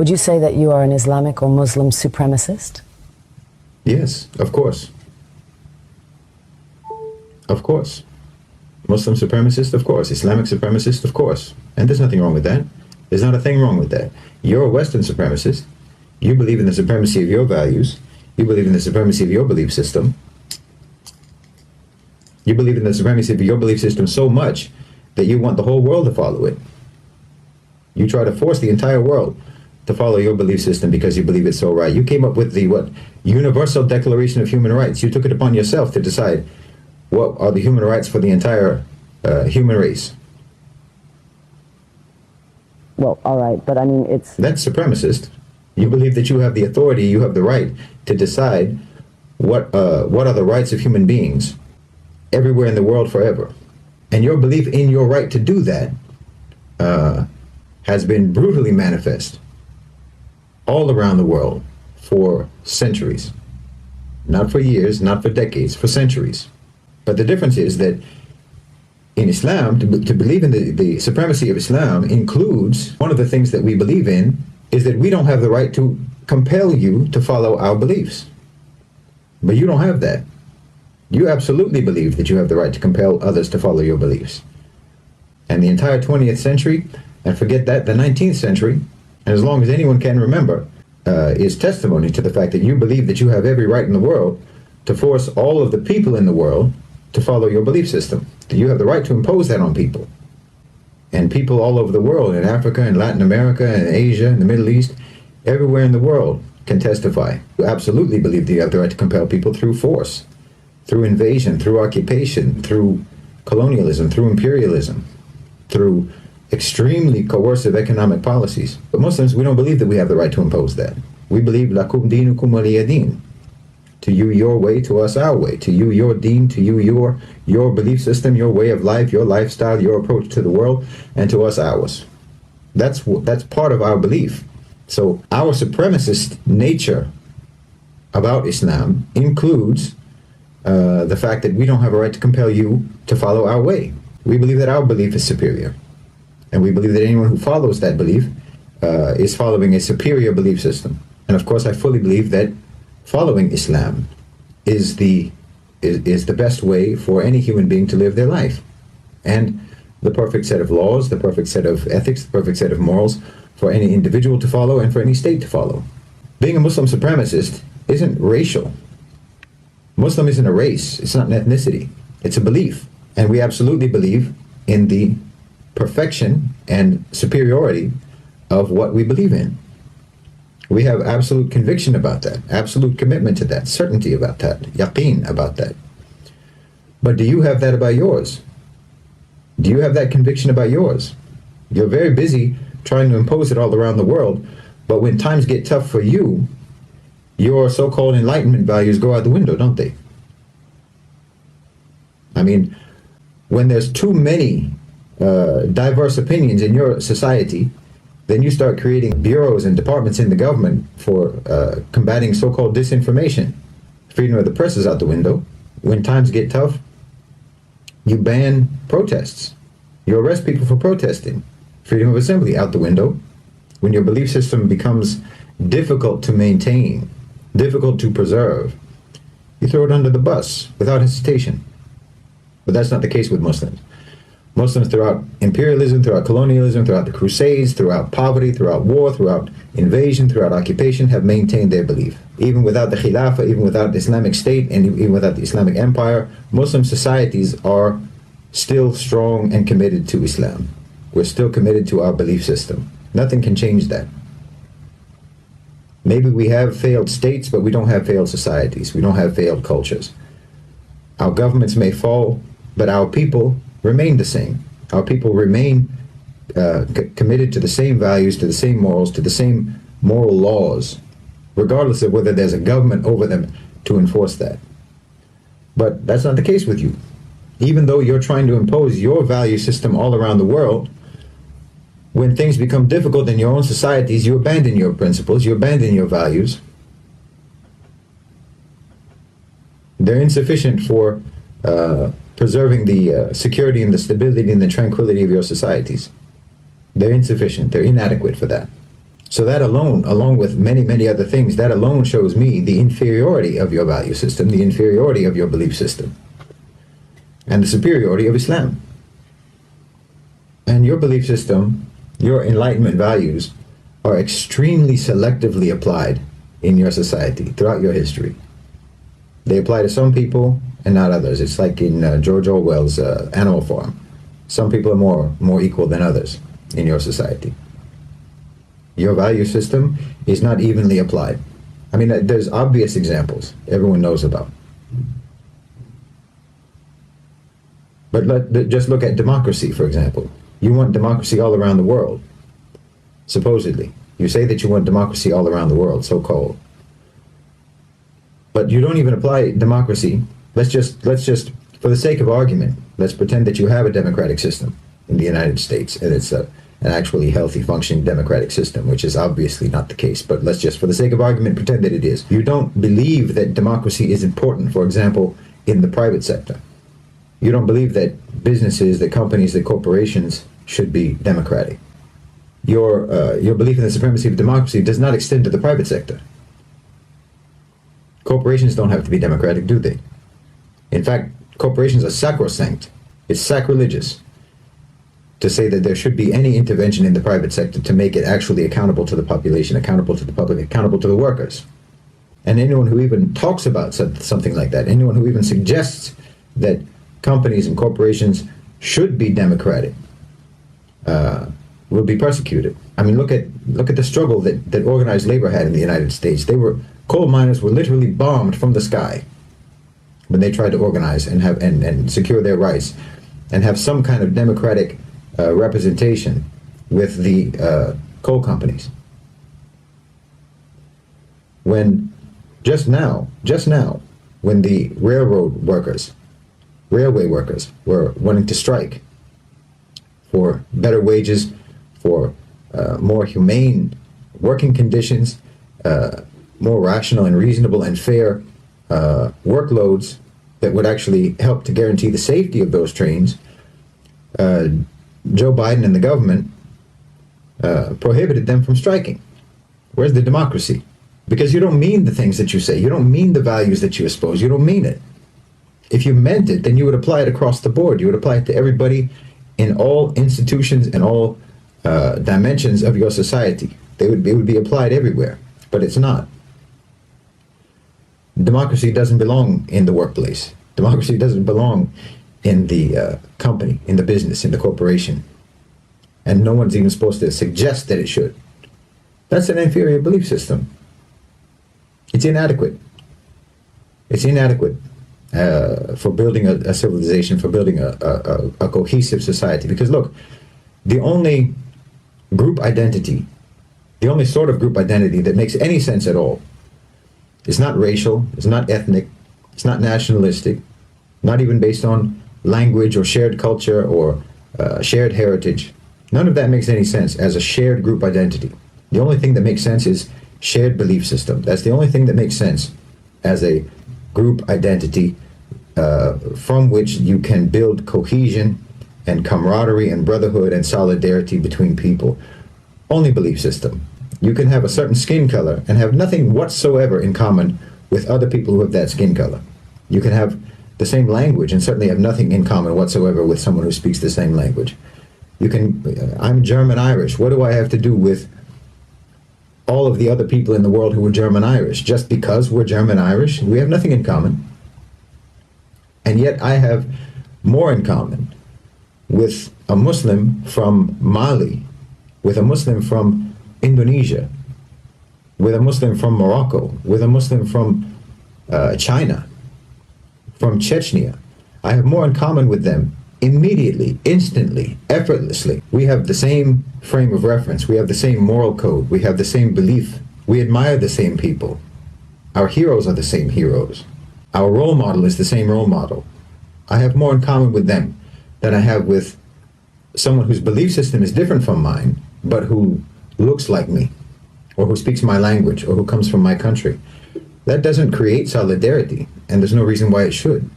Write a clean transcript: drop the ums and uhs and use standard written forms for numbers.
Would you say that you are an Islamic or Muslim supremacist? Yes, of course. Of course. Muslim supremacist, of course. Islamic supremacist, of course. And there's nothing wrong with that. There's not a thing wrong with that. You're a Western supremacist. You believe in the supremacy of your values. You believe in the supremacy of your belief system. You believe in the supremacy of your belief system so much that you want the whole world to follow it. You try to force the entire world to follow your belief system because you believe it's so right. You came up with the Universal Declaration of Human Rights. You took it upon yourself to decide what are the human rights for the entire human race. Well, all right, but I mean, That's supremacist. You believe that you have the authority, you have the right to decide what are the rights of human beings everywhere in the world forever. And your belief in your right to do that has been brutally manifest all around the world for centuries. Not for years, not for decades, for centuries. But the difference is that in Islam, to believe in the supremacy of Islam includes, one of the things that we believe in is that we don't have the right to compel you to follow our beliefs. But you don't have that. You absolutely believe that you have the right to compel others to follow your beliefs. And the entire 20th century, and forget that, the 19th century, and as long as anyone can remember, is testimony to the fact that you believe that you have every right in the world to force all of the people in the world to follow your belief system. That you have the right to impose that on people. And people all over the world, in Africa, in Latin America, in Asia, in the Middle East, everywhere in the world can testify. You absolutely believe that you have the right to compel people through force, through invasion, through occupation, through colonialism, through imperialism, through extremely coercive economic policies. But Muslims, we don't believe that we have the right to impose that. We believe lakum dinukum waliya din. To you your way, to us our way. To you your deen, to you your belief system, your way of life, your lifestyle, your approach to the world, and to us ours. That's part of our belief. So our supremacist nature about Islam includes the fact that we don't have a right to compel you to follow our way. We believe that our belief is superior. And we believe that anyone who follows that belief is following a superior belief system. And of course, I fully believe that following Islam is the best way for any human being to live their life. And the perfect set of laws, the perfect set of ethics, the perfect set of morals for any individual to follow and for any state to follow. Being a Muslim supremacist isn't racial. Muslim isn't a race, it's not an ethnicity, it's a belief. And we absolutely believe in the perfection and superiority of what we believe in. We have absolute conviction about that, absolute commitment to that, certainty about that, yaqeen about that. But do you have that about yours? Do you have that conviction about yours? You're very busy trying to impose it all around the world, but when times get tough for you, your so-called enlightenment values go out the window, don't they? I mean, when there's too many diverse opinions in your society, then you start creating bureaus and departments in the government for combating so-called disinformation. Freedom of the press is out the window. When times get tough, you ban protests. You arrest people for protesting. Freedom of assembly out the window. When your belief system becomes difficult to maintain, difficult to preserve, you throw it under the bus without hesitation. But that's not the case with Muslims. Muslims throughout imperialism, throughout colonialism, throughout the Crusades, throughout poverty, throughout war, throughout invasion, throughout occupation, have maintained their belief. Even without the Khilafah, even without the Islamic State, and even without the Islamic Empire, Muslim societies are still strong and committed to Islam. We're still committed to our belief system. Nothing can change that. Maybe we have failed states, but we don't have failed societies. We don't have failed cultures. Our governments may fall, but our people remain the same. Our people remain committed to the same values, to the same morals, to the same moral laws, regardless of whether there's a government over them to enforce that. But that's not the case with you. Even though you're trying to impose your value system all around the world, when things become difficult in your own societies, you abandon your principles, you abandon your values. They're insufficient for preserving the security and the stability and the tranquility of your societies. They're insufficient. They're inadequate for that. So that alone, along with many, many other things, that alone shows me the inferiority of your value system, the inferiority of your belief system, and the superiority of Islam. And your belief system, your enlightenment values, are extremely selectively applied in your society throughout your history. They apply to some people and not others. It's like in George Orwell's Animal Farm. Some people are more equal than others in your society. Your value system is not evenly applied. I mean, there's obvious examples everyone knows about. But just look at democracy, for example. You want democracy all around the world, supposedly. You say that you want democracy all around the world, so-called. But you don't even apply democracy. Let's just, for the sake of argument, let's pretend that you have a democratic system in the United States, and it's an actually healthy, functioning democratic system, which is obviously not the case. But let's just, for the sake of argument, pretend that it is. You don't believe that democracy is important, for example, in the private sector. You don't believe that businesses, that companies, that corporations should be democratic. Your belief in the supremacy of democracy does not extend to the private sector. Corporations don't have to be democratic, do they? In fact, corporations are sacrosanct. It's sacrilegious to say that there should be any intervention in the private sector to make it actually accountable to the population, accountable to the public, accountable to the workers. And anyone who even talks about something like that, anyone who even suggests that companies and corporations should be democratic, will be persecuted. I mean, look at the struggle that organized labor had in the United States. Coal miners were literally bombed from the sky when they tried to organize and secure their rights and have some kind of democratic representation with the coal companies. When just now, when the railway workers were wanting to strike for better wages, for more humane working conditions, more rational and reasonable and fair workloads that would actually help to guarantee the safety of those trains, Joe Biden and the government prohibited them from striking. Where's the democracy? Because you don't mean the things that you say. You don't mean the values that you espouse. You don't mean it. If you meant it, then you would apply it across the board. You would apply it to everybody in all institutions and all dimensions of your society. It would be applied everywhere, but it's not. Democracy doesn't belong in the workplace. Democracy doesn't belong in the company, in the business, in the corporation. And no one's even supposed to suggest that it should. That's an inferior belief system. It's inadequate. It's inadequate for building a civilization, for building a cohesive society. Because look, the only group identity, the only sort of group identity that makes any sense at all, it's not racial, it's not ethnic, it's not nationalistic, not even based on language or shared culture or shared heritage. None of that makes any sense as a shared group identity. The only thing that makes sense is shared belief system. That's the only thing that makes sense as a group identity from which you can build cohesion and camaraderie and brotherhood and solidarity between people. Only belief system. You can have a certain skin color and have nothing whatsoever in common with other people who have that skin color. You can have the same language and certainly have nothing in common whatsoever with someone who speaks the same language. You can, I'm German Irish. What do I have to do with all of the other people in the world who are German Irish? Just because we're German Irish? We have nothing in common. And yet I have more in common with a Muslim from Mali, with a Muslim from Indonesia, with a Muslim from Morocco, with a Muslim from China, from Chechnya. I have more in common with them immediately, instantly, effortlessly. We have the same frame of reference. We have the same moral code. We have the same belief. We admire the same people. Our heroes are the same heroes. Our role model is the same role model. I have more in common with them than I have with someone whose belief system is different from mine, but who looks like me, or who speaks my language, or who comes from my country. That doesn't create solidarity, and there's no reason why it should.